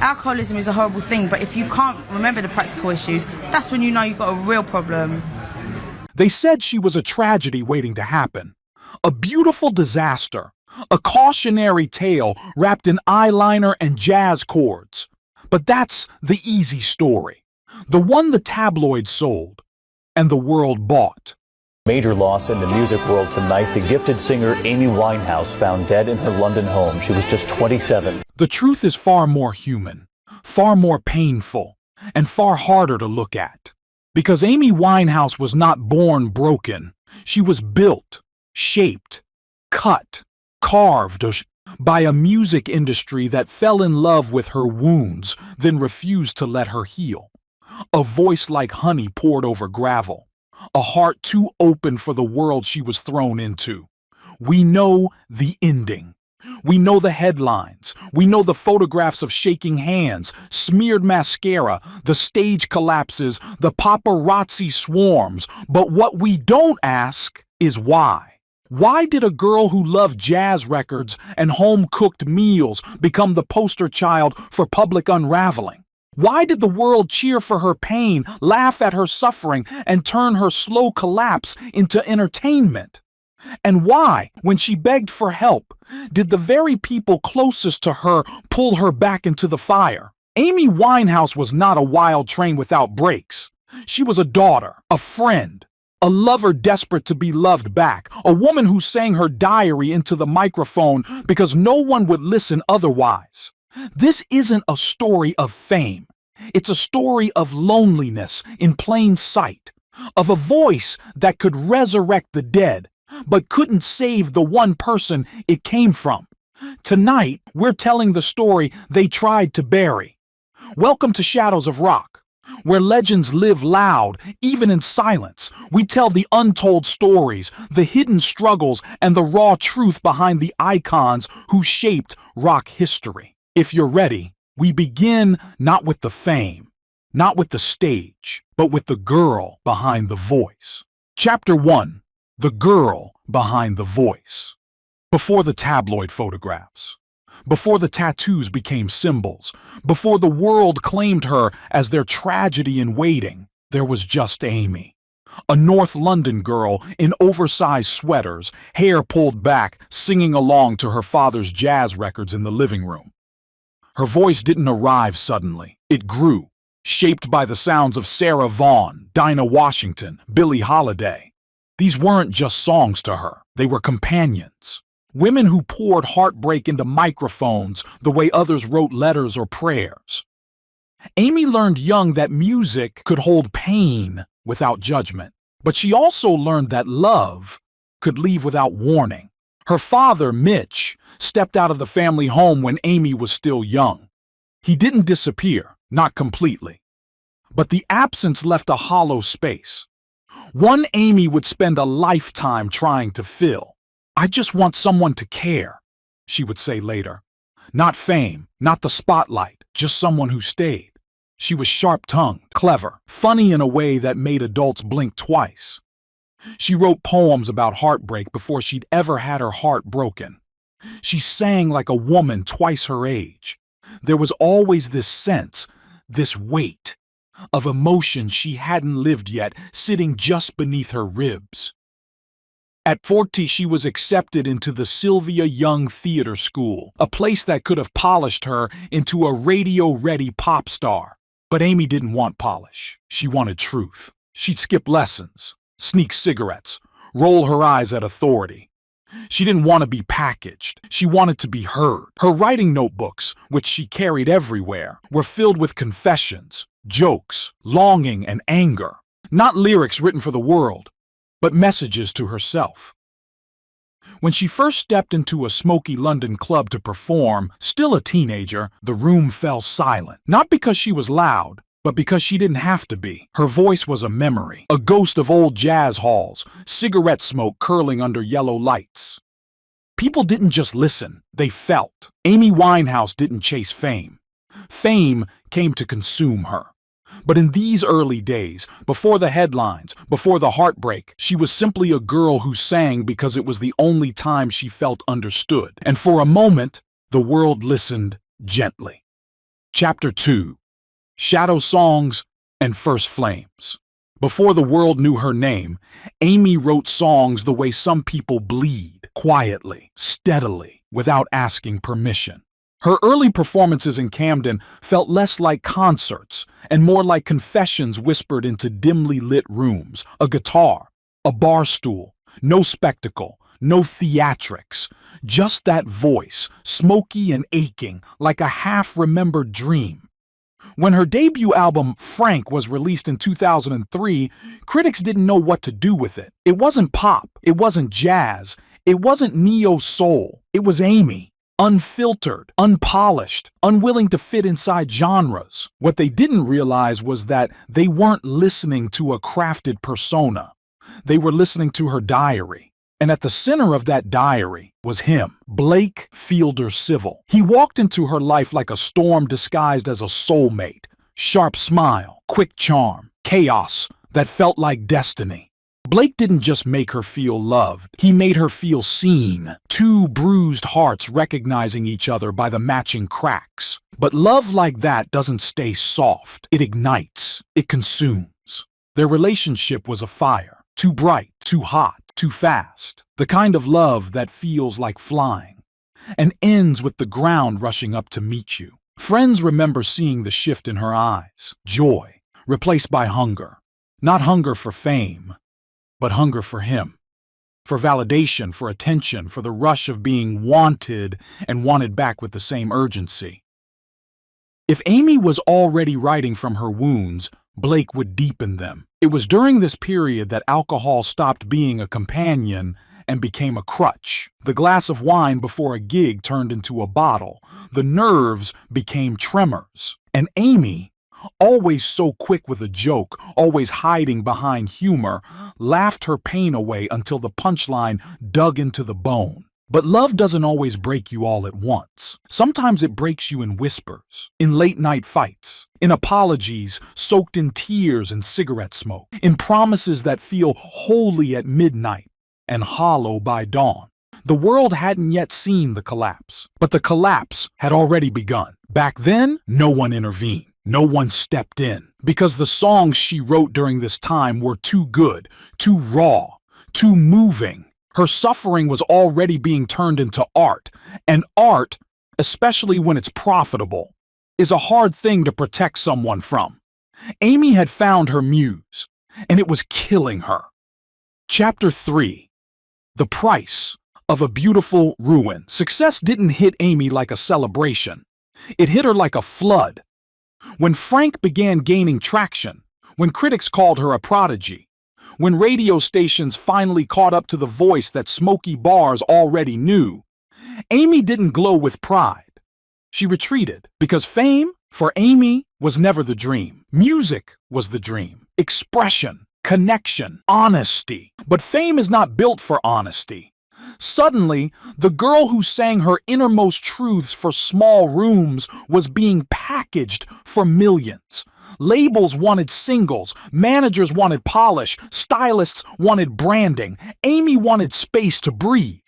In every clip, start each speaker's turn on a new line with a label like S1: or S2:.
S1: alcoholism is a horrible thing, but if you can't remember the practical issues, that's when you know you've got a real problem.
S2: They said she was a tragedy waiting to happen, a beautiful disaster, a cautionary tale wrapped in eyeliner and jazz chords. But that's the easy story, the one the tabloids sold and the world bought.
S3: Major loss in the music world tonight. The gifted singer Amy Winehouse found dead in her London home. She was just 27.
S2: The truth is far more human, far more painful, and far harder to look at. Because Amy Winehouse was not born broken. She was built, shaped, cut, carved by a music industry that fell in love with her wounds, then refused to let her heal. A voice like honey poured over gravel. A heart too open for the world she was thrown into. We know the ending. We know the headlines. We know the photographs of shaking hands, smeared mascara, the stage collapses, the paparazzi swarms. But what we don't ask is why. Why did a girl who loved jazz records and home-cooked meals become the poster child for public unraveling? Why did the world cheer for her pain, laugh at her suffering, and turn her slow collapse into entertainment? And why, when she begged for help, did the very people closest to her pull her back into the fire? Amy Winehouse was not a wild train without brakes. She was a daughter, a friend, a lover desperate to be loved back, a woman who sang her diary into the microphone because no one would listen otherwise. This isn't a story of fame. It's a story of loneliness in plain sight, of a voice that could resurrect the dead, but couldn't save the one person it came from. Tonight, we're telling the story they tried to bury. Welcome to Shadows of Rock, where legends live loud, even in silence. We tell the untold stories, the hidden struggles, and the raw truth behind the icons who shaped rock history. If you're ready, we begin not with the fame, not with the stage, but with the girl behind the voice. Chapter 1. The girl behind the voice. Before the tabloid photographs, before the tattoos became symbols, before the world claimed her as their tragedy in waiting, there was just Amy. A North London girl in oversized sweaters, hair pulled back, singing along to her father's jazz records in the living room. Her voice didn't arrive suddenly. It grew, shaped by the sounds of Sarah Vaughan, Dinah Washington, Billie Holiday. These weren't just songs to her. They were companions. Women who poured heartbreak into microphones the way others wrote letters or prayers. Amy learned young that music could hold pain without judgment. But she also learned that love could leave without warning. Her father, Mitch, stepped out of the family home when Amy was still young. He didn't disappear, not completely. But the absence left a hollow space. One Amy would spend a lifetime trying to fill. "I just want someone to care," she would say later. Not fame, not the spotlight, just someone who stayed. She was sharp-tongued, clever, funny in a way that made adults blink twice. She wrote poems about heartbreak before she'd ever had her heart broken. She sang like a woman twice her age. There was always this sense, this weight, of emotion she hadn't lived yet, sitting just beneath her ribs. At 40, she was accepted into the Sylvia Young Theater School, a place that could have polished her into a radio-ready pop star. But Amy didn't want polish. She wanted truth. She'd skip lessons, sneak cigarettes, roll her eyes at authority. She didn't want to be packaged. She wanted to be heard. Her writing notebooks, which she carried everywhere, were filled with confessions, jokes, longing, and anger. Not lyrics written for the world, but messages to herself. When she first stepped into a smoky London club to perform, still a teenager, the room fell silent. Not because she was loud, but because she didn't have to be. Her voice was a memory, a ghost of old jazz halls, cigarette smoke curling under yellow lights. People didn't just listen, they felt. Amy Winehouse didn't chase fame. Fame came to consume her. But in these early days, before the headlines, before the heartbreak, she was simply a girl who sang because it was the only time she felt understood. And for a moment, the world listened gently. Chapter 2. Shadow Songs and First Flames. Before the world knew her name, Amy wrote songs the way some people bleed, quietly, steadily, without asking permission. Her early performances in Camden felt less like concerts and more like confessions whispered into dimly lit rooms. A guitar, a bar stool, no spectacle, no theatrics, just that voice, smoky and aching, like a half-remembered dream. When her debut album, Frank, was released in 2003, critics didn't know what to do with it. It wasn't pop, it wasn't jazz, it wasn't neo-soul, it was Amy. Unfiltered, unpolished, unwilling to fit inside genres. What they didn't realize was that they weren't listening to a crafted persona. They were listening to her diary. And at the center of that diary was him, Blake Fielder Civil. He walked into her life like a storm disguised as a soulmate. Sharp smile, quick charm, chaos that felt like destiny. Blake didn't just make her feel loved, he made her feel seen. Two bruised hearts recognizing each other by the matching cracks. But love like that doesn't stay soft. It ignites. It consumes. Their relationship was a fire. Too bright, too hot, too fast. The kind of love that feels like flying and ends with the ground rushing up to meet you. Friends remember seeing the shift in her eyes. Joy, replaced by hunger. Not hunger for fame, but hunger for him, for validation, for attention, for the rush of being wanted and wanted back with the same urgency. If Amy was already writing from her wounds, Blake would deepen them. It was during this period that alcohol stopped being a companion and became a crutch. The glass of wine before a gig turned into a bottle. The nerves became tremors. And Amy, always so quick with a joke, always hiding behind humor, laughed her pain away until the punchline dug into the bone. But love doesn't always break you all at once. Sometimes it breaks you in whispers, in late-night fights, in apologies soaked in tears and cigarette smoke, in promises that feel holy at midnight and hollow by dawn. The world hadn't yet seen the collapse, but the collapse had already begun. Back then, no one intervened. No one stepped in, because the songs she wrote during this time were too good, too raw, too moving. Her suffering was already being turned into art, and art, especially when it's profitable, is a hard thing to protect someone from. Amy had found her muse, and it was killing her. Chapter 3. The Price of a Beautiful Ruin. Success didn't hit Amy like a celebration. It hit her like a flood. When Frank began gaining traction, when critics called her a prodigy, when radio stations finally caught up to the voice that smoky bars already knew, Amy didn't glow with pride. She retreated, because fame, for Amy, was never the dream. Music was the dream. Expression, connection, honesty. But fame is not built for honesty. Suddenly, the girl who sang her innermost truths for small rooms was being packaged for millions. Labels wanted singles, managers wanted polish, stylists wanted branding. Amy wanted space to breathe.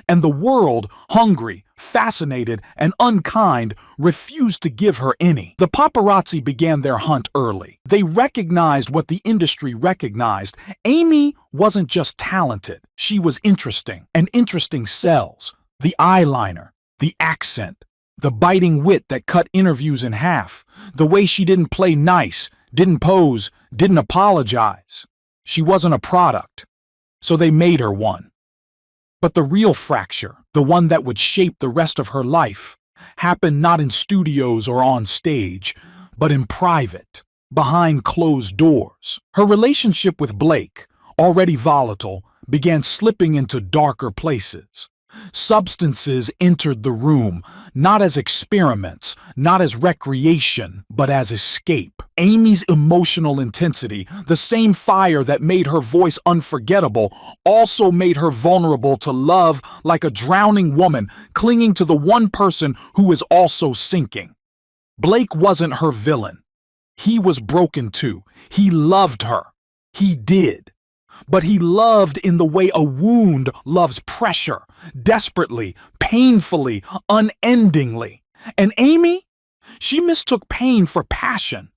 S2: And the world, hungry, fascinated, and unkind, refused to give her any. The paparazzi began their hunt early. They recognized what the industry recognized. Amy wasn't just talented, she was interesting, and interesting sells. The eyeliner, the accent, the biting wit that cut interviews in half, the way she didn't play nice, didn't pose, didn't apologize. She wasn't a product, so they made her one. But the real fracture, the one that would shape the rest of her life, happened not in studios or on stage, but in private, behind closed doors. Her relationship with Blake, already volatile, began slipping into darker places. Substances entered the room, not as experiments, not as recreation, but as escape. Amy's emotional intensity, the same fire that made her voice unforgettable, also made her vulnerable to love like a drowning woman clinging to the one person who is also sinking. Blake wasn't her villain. He was broken too. He loved her. He did. But he loved in the way a wound loves pressure, desperately, painfully, unendingly. And Amy, She mistook pain for passion.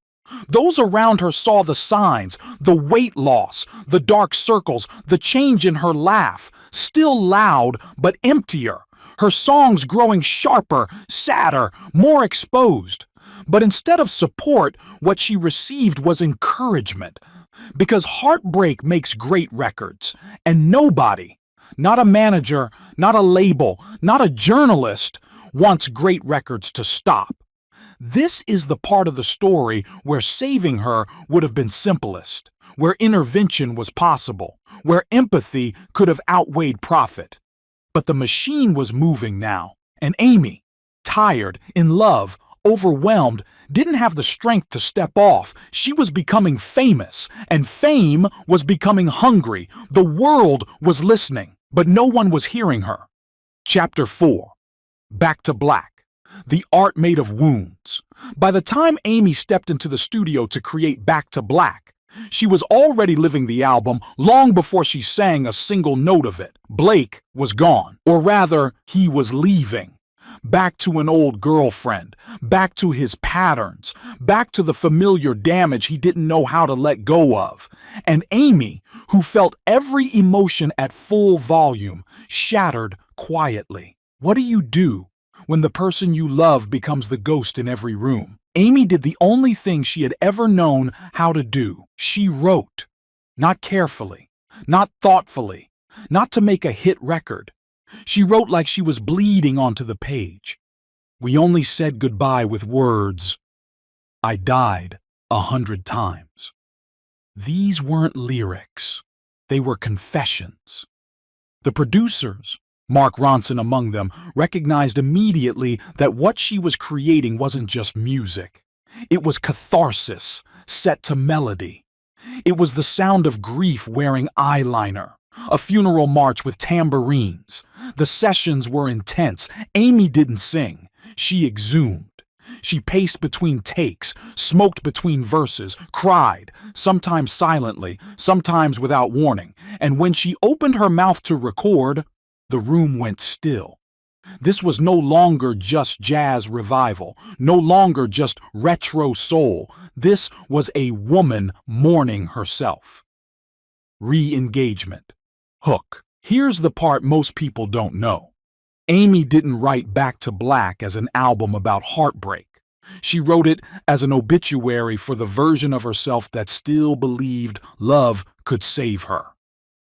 S2: Those around her saw the signs, the weight loss, the dark circles, the change in her laugh, still loud but emptier, her songs growing sharper, sadder, more exposed. But instead of support, what she received was encouragement. Because heartbreak makes great records, and nobody, not a manager, not a label, not a journalist, wants great records to stop. This is the part of the story where saving her would have been simplest, where intervention was possible, where empathy could have outweighed profit. But the machine was moving now, and Amy, tired, in love, overwhelmed, didn't have the strength to step off. She was becoming famous, and fame was becoming hungry. The world was listening, but no one was hearing her. Chapter 4. Back to Black. The art made of wounds. By the time Amy stepped into the studio to create Back to Black, she was already living the album long before she sang a single note of it. Blake was gone, or rather, he was leaving. Back to an old girlfriend, back to his patterns, back to the familiar damage he didn't know how to let go of. And Amy, who felt every emotion at full volume, shattered quietly. What do you do when the person you love becomes the ghost in every room? Amy did the only thing she had ever known how to do. She wrote. Not carefully, not thoughtfully, not to make a hit record. She wrote like she was bleeding onto the page. We only said goodbye with words. I died 100 times. These weren't lyrics. They were confessions. The producers, Mark Ronson among them, recognized immediately that what she was creating wasn't just music. It was catharsis, set to melody. It was the sound of grief wearing eyeliner, a funeral march with tambourines. The sessions were intense. Amy didn't sing. She exhumed. She paced between takes, smoked between verses, cried, sometimes silently, sometimes without warning. And when she opened her mouth to record, the room went still. This was no longer just jazz revival, no longer just retro soul. This was a woman mourning herself. Re-engagement. Hook. Here's the part most people don't know. Amy didn't write Back to Black as an album about heartbreak. She wrote it as an obituary for the version of herself that still believed love could save her.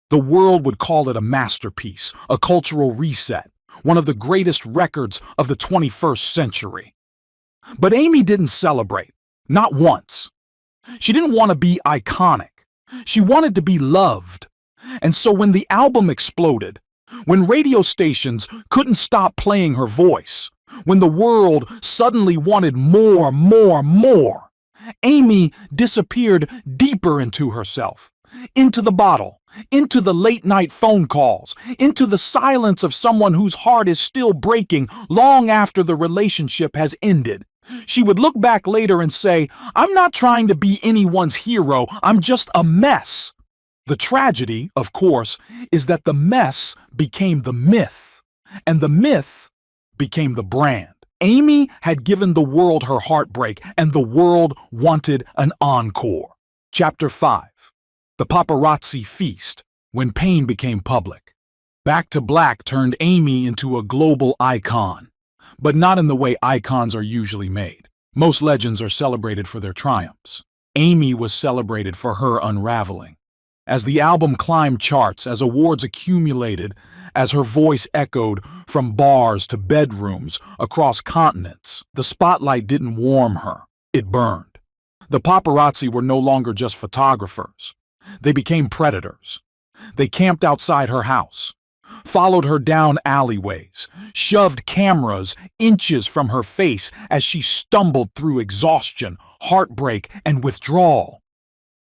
S2: The world would call it a masterpiece, a cultural reset, one of the greatest records of the 21st century. But Amy didn't celebrate, not once. She didn't want to be iconic. She wanted to be loved. And so when the album exploded, when radio stations couldn't stop playing her voice, when the world suddenly wanted more, Amy disappeared deeper into herself, into the bottle, into the late-night phone calls, into the silence of someone whose heart is still breaking long after the relationship has ended. She would look back later and say, "I'm not trying to be anyone's hero, I'm just a mess." The tragedy, of course, is that the mess became the myth, and the myth became the brand. Amy had given the world her heartbreak, and the world wanted an encore. Chapter 5. The Paparazzi Feast, when pain became public. Back to Black turned Amy into a global icon, but not in the way icons are usually made. Most legends are celebrated for their triumphs. Amy was celebrated for her unraveling. As the album climbed charts, as awards accumulated, as her voice echoed from bars to bedrooms across continents, the spotlight didn't warm her, it burned. The paparazzi were no longer just photographers. They became predators. They camped outside her house, followed her down alleyways, shoved cameras inches from her face as she stumbled through exhaustion, heartbreak, and withdrawal.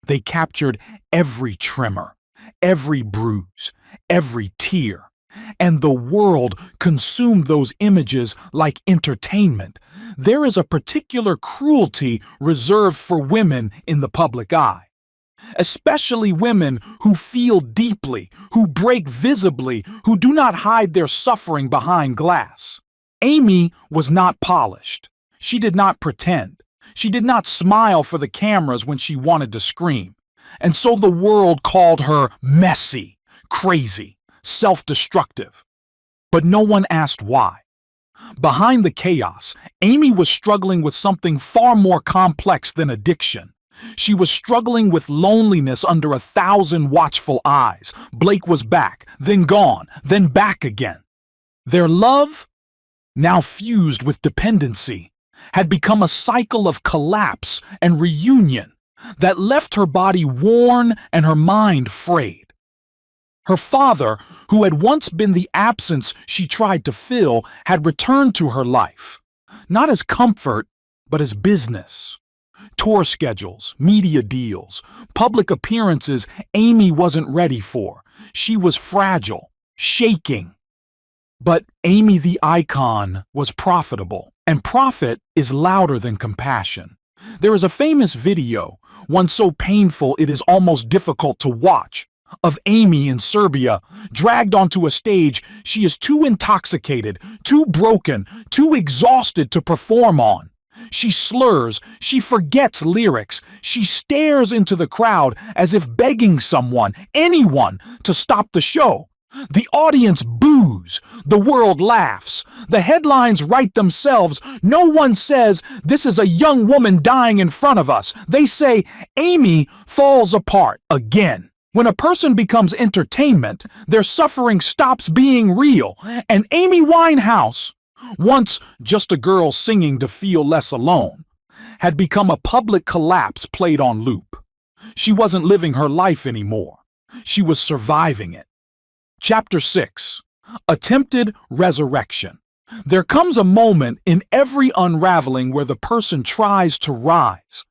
S2: They captured every tremor, every bruise, every tear, and the world consumed those images like entertainment. There is a particular cruelty reserved for women in the public eye, especially women who feel deeply, who break visibly, who do not hide their suffering behind glass. Amy was not polished. She did not pretend. She did not smile for the cameras when she wanted to scream. And so the world called her messy, crazy, self-destructive. But no one asked why. Behind the chaos, Amy was struggling with something far more complex than addiction. She was struggling with loneliness under 1,000 watchful eyes. Blake was back, then gone, then back again. Their love, now fused with dependency, had become a cycle of collapse and reunion that left her body worn and her mind frayed. Her father, who had once been the absence she tried to fill, had returned to her life, not as comfort, but as business. Tour schedules, media deals, public appearances Amy wasn't ready for. She was fragile, shaking. But Amy the icon was profitable, and profit is louder than compassion. There is a famous video, one so painful it is almost difficult to watch, of Amy in Serbia, dragged onto a stage she is too intoxicated, too broken, too exhausted to perform on. She slurs, she forgets lyrics, she stares into the crowd as if begging someone, anyone, to stop the show. The audience boos, the world laughs, the headlines write themselves. No one says, "This is a young woman dying in front of us." They say, "Amy falls apart again." When a person becomes entertainment, their suffering stops being real. And Amy Winehouse, once just a girl singing to feel less alone, had become a public collapse played on loop. She wasn't living her life anymore. She was surviving it. Chapter 6. Attempted Resurrection. There comes a moment in every unraveling where the person tries to rise.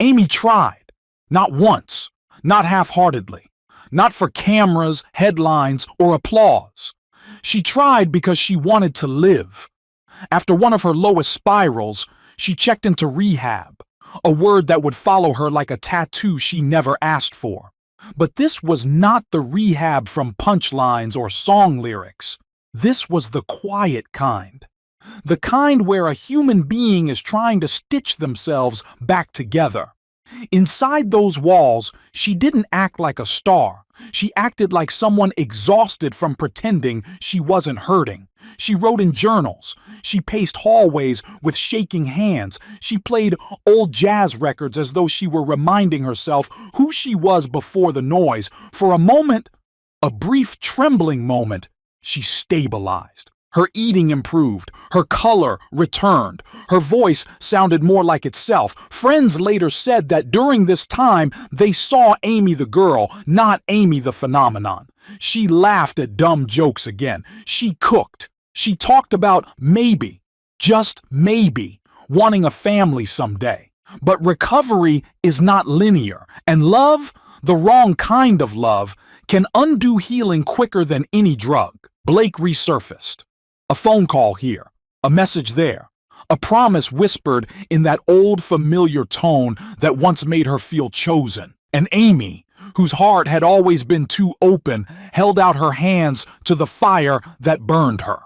S2: Amy tried, not once, not half-heartedly, not for cameras, headlines, or applause. She tried because she wanted to live. After one of her lowest spirals, she checked into rehab, a word that would follow her like a tattoo she never asked for. But this was not the rehab from punchlines or song lyrics. This was the quiet kind. The kind where a human being is trying to stitch themselves back together. Inside those walls, she didn't act like a star. She acted like someone exhausted from pretending she wasn't hurting. She wrote in journals. She paced hallways with shaking hands. She played old jazz records as though she were reminding herself who she was before the noise. For a moment, a brief trembling moment, she stabilized. Her eating improved, her color returned, her voice sounded more like itself. Friends later said that during this time, they saw Amy the girl, not Amy the phenomenon. She laughed at dumb jokes again. She cooked. She talked about maybe, just maybe, wanting a family someday. But recovery is not linear, and love, the wrong kind of love, can undo healing quicker than any drug. Blake resurfaced. A phone call here, a message there, a promise whispered in that old familiar tone that once made her feel chosen. And Amy, whose heart had always been too open, held out her hands to the fire that burned her.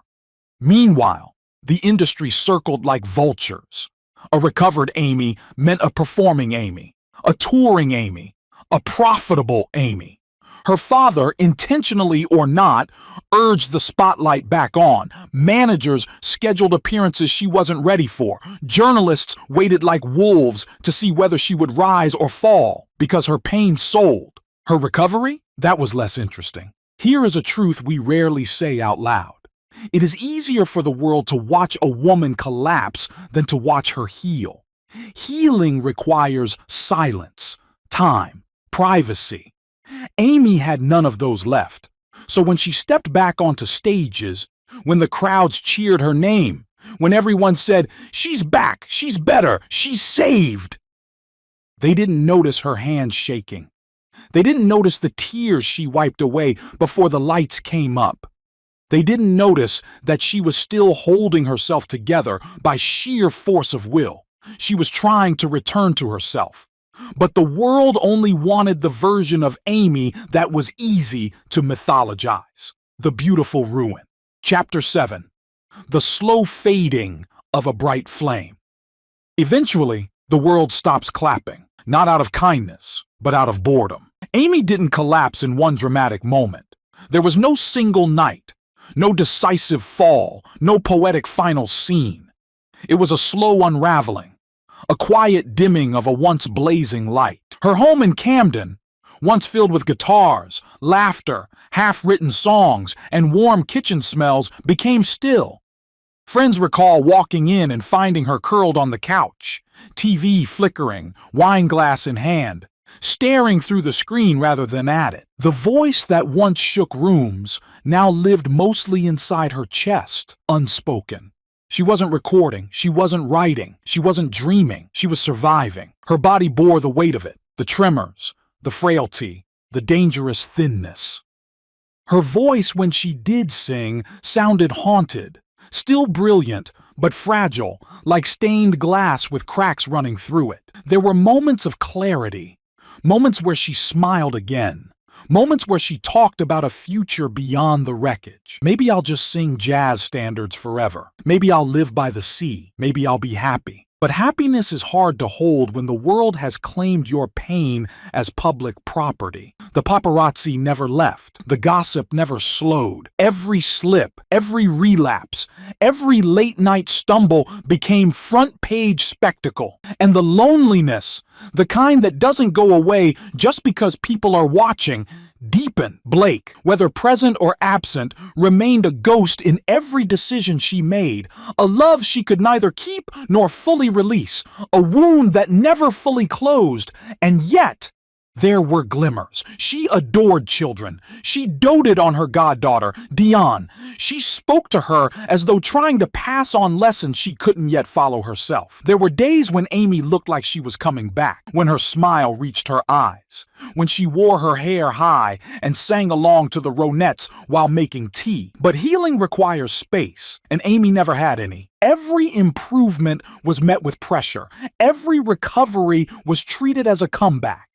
S2: Meanwhile, the industry circled like vultures. A recovered Amy meant a performing Amy, a touring Amy, a profitable Amy. Her father, intentionally or not, urged the spotlight back on. Managers scheduled appearances she wasn't ready for. Journalists waited like wolves to see whether she would rise or fall because her pain sold. Her recovery? That was less interesting. Here is a truth we rarely say out loud. It is easier for the world to watch a woman collapse than to watch her heal. Healing requires silence, time, privacy. Amy had none of those left. So when she stepped back onto stages, when the crowds cheered her name, when everyone said, "She's back, she's better, she's saved," they didn't notice her hands shaking. They didn't notice the tears she wiped away before the lights came up. They didn't notice that she was still holding herself together by sheer force of will. She was trying to return to herself. But the world only wanted the version of Amy that was easy to mythologize. The beautiful ruin. Chapter 7. The slow fading of a bright flame. Eventually, the world stops clapping, not out of kindness, but out of boredom. Amy didn't collapse in one dramatic moment. There was no single night, no decisive fall, no poetic final scene. It was a slow unraveling, a quiet dimming of a once blazing light. Her home in Camden, once filled with guitars, laughter, half-written songs, and warm kitchen smells, became still. Friends recall walking in and finding her curled on the couch, TV flickering, wine glass in hand, staring through the screen rather than at it. The voice that once shook rooms now lived mostly inside her chest, unspoken. She wasn't recording, she wasn't writing, she wasn't dreaming, she was surviving. Her body bore the weight of it, the tremors, the frailty, the dangerous thinness. Her voice, when she did sing, sounded haunted, still brilliant, but fragile, like stained glass with cracks running through it. There were moments of clarity, moments where she smiled again, moments where she talked about a future beyond the wreckage. Maybe I'll just sing jazz standards forever. Maybe I'll live by the sea. Maybe I'll be happy. But happiness is hard to hold when the world has claimed your pain as public property. The paparazzi never left. The gossip never slowed. Every slip, every relapse, every late-night stumble became front-page spectacle. And the loneliness, the kind that doesn't go away just because people are watching, deepened. Blake, whether present or absent, remained a ghost in every decision she made, a love she could neither keep nor fully release, a wound that never fully closed, and yet there were glimmers. She adored children. She doted on her goddaughter, Dion. She spoke to her as though trying to pass on lessons she couldn't yet follow herself. There were days when Amy looked like she was coming back, when her smile reached her eyes, when she wore her hair high and sang along to the Ronettes while making tea. But healing requires space, and Amy never had any. Every improvement was met with pressure. Every recovery was treated as a comeback.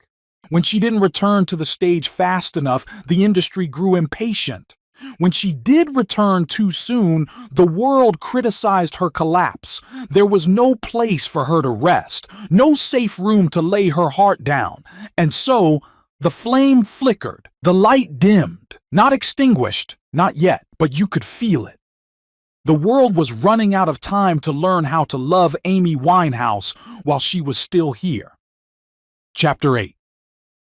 S2: When she didn't return to the stage fast enough, the industry grew impatient. When she did return too soon, the world criticized her collapse. There was no place for her to rest, no safe room to lay her heart down. And so, the flame flickered, the light dimmed, not extinguished, not yet, but you could feel it. The world was running out of time to learn how to love Amy Winehouse while she was still here. Chapter 8.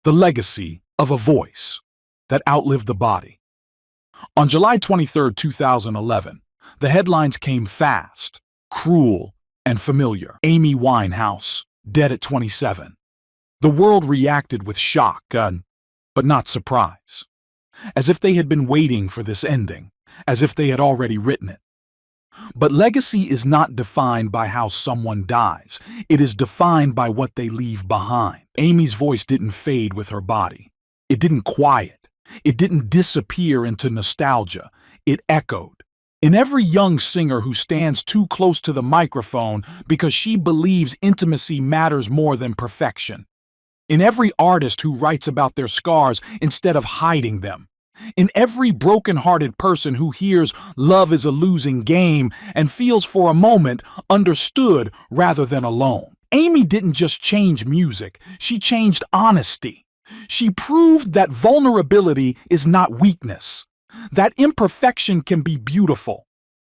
S2: The legacy of a voice that outlived the body. On July 23, 2011, the headlines came fast, cruel, and familiar. Amy Winehouse, dead at 27. The world reacted with shock, but not surprise. As if they had been waiting for this ending, as if they had already written it. But legacy is not defined by how someone dies. It is defined by what they leave behind. Amy's voice didn't fade with her body. It didn't quiet. It didn't disappear into nostalgia. It echoed. In every young singer who stands too close to the microphone because she believes intimacy matters more than perfection. In every artist who writes about their scars instead of hiding them. In every broken-hearted person who hears love is a losing game and feels for a moment understood rather than alone. Amy didn't just change music, she changed honesty. She proved that vulnerability is not weakness, that imperfection can be beautiful,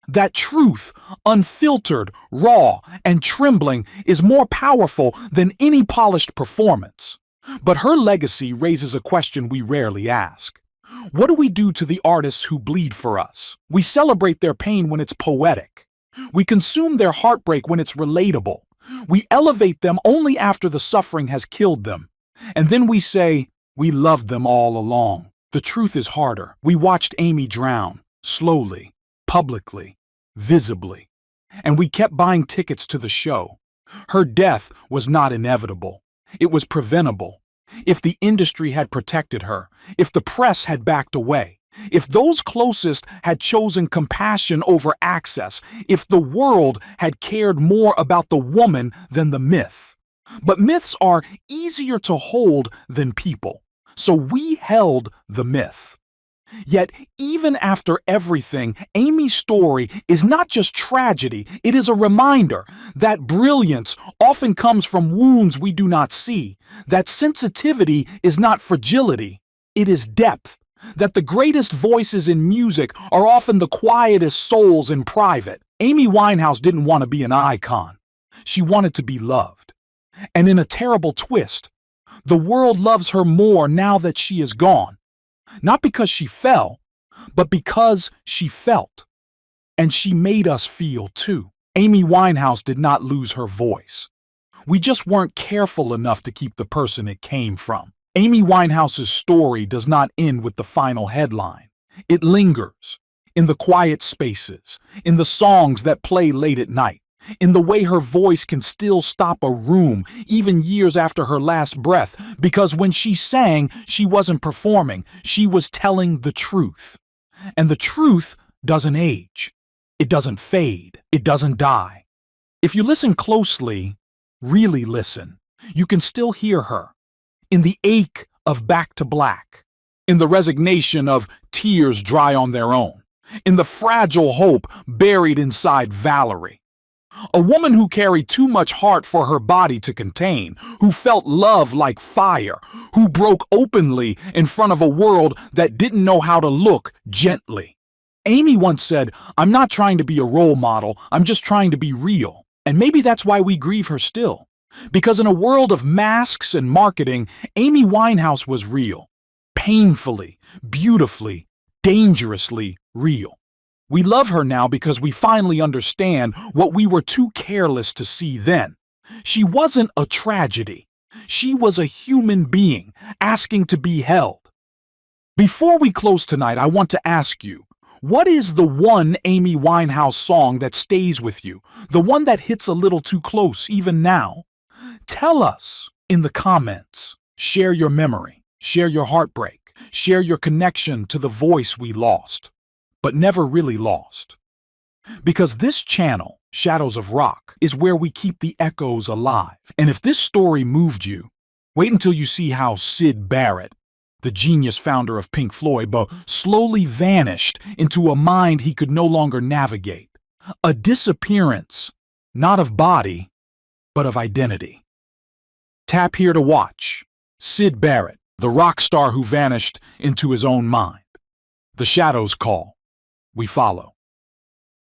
S2: that truth, unfiltered, raw, and trembling is more powerful than any polished performance. But her legacy raises a question we rarely ask. What do we do to the artists who bleed for us? We celebrate their pain when it's poetic. We consume their heartbreak when it's relatable. We elevate them only after the suffering has killed them. And then we say, we loved them all along. The truth is harder. We watched Amy drown, slowly, publicly, visibly. And we kept buying tickets to the show. Her death was not inevitable. It was preventable. If the industry had protected her, if the press had backed away, if those closest had chosen compassion over access, if the world had cared more about the woman than the myth. But myths are easier to hold than people, so we held the myth. Yet, even after everything, Amy's story is not just tragedy, it is a reminder that brilliance often comes from wounds we do not see, that sensitivity is not fragility, it is depth, that the greatest voices in music are often the quietest souls in private. Amy Winehouse didn't want to be an icon. She wanted to be loved. And in a terrible twist, the world loves her more now that she is gone. Not because she fell, but because she felt. And she made us feel too. Amy Winehouse did not lose her voice. We just weren't careful enough to keep the person it came from. Amy Winehouse's story does not end with the final headline. It lingers in the quiet spaces, in the songs that play late at night, in the way her voice can still stop a room even years after her last breath, because when she sang, she wasn't performing, she was telling the truth. And the truth doesn't age. It doesn't fade. It doesn't die. If you listen closely, really listen, you can still hear her. In the ache of Back to Black, in the resignation of Tears Dry on Their Own, in the fragile hope buried inside Valerie. A woman who carried too much heart for her body to contain, who felt love like fire, who broke openly in front of a world that didn't know how to look gently. Amy once said, "I'm not trying to be a role model, I'm just trying to be real." And maybe that's why we grieve her still. Because in a world of masks and marketing, Amy Winehouse was real. Painfully, beautifully, dangerously real. We love her now because we finally understand what we were too careless to see then. She wasn't a tragedy. She was a human being asking to be held. Before we close tonight, I want to ask you, what is the one Amy Winehouse song that stays with you? The one that hits a little too close even now? Tell us in the comments. Share your memory, share your heartbreak, share your connection to the voice we lost, but never really lost. Because this channel, Shadows of Rock, is where we keep the echoes alive. And if this story moved you, wait until you see how Syd Barrett, the genius founder of Pink Floyd, slowly vanished into a mind he could no longer navigate. A disappearance, not of body, but of identity. Tap here to watch. Syd Barrett, the rock star who vanished into his own mind. The shadows call. We follow.